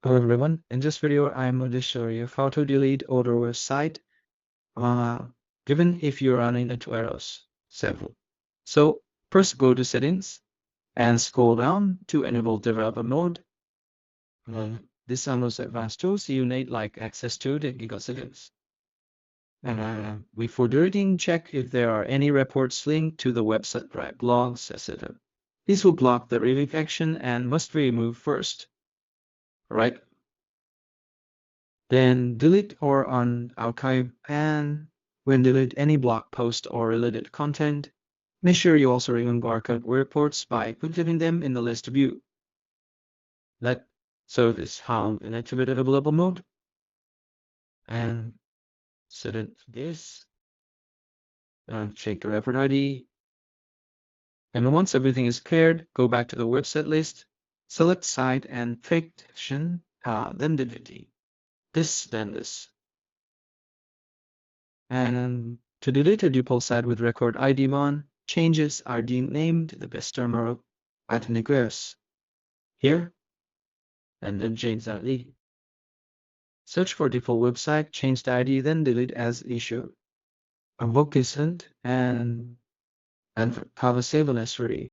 Hello everyone, in this video I'm going to show you how to delete Odoo website given if you're running into errors. So first go to settings and scroll down to enable developer mode. This unlocks advanced tools you need like access to the Giga settings. Before deleting, check if there are any reports linked to the website like blogs, etc. These will block the relief action and must be removed first. Right? Then delete or unarchive, and when delete any blog post or related content, make sure you also remove archive reports by putting them in the list view. So this how in activate available mode and set it this and check the report ID. And once everything is cleared, go back to the website list, select site and fake action, then delete this. And to delete a duplicate site with record ID 1, changes are named the best term ethnic here, and then change the ID. Search for default website, change the ID, then delete as issue. Invoke consent and have a save as free.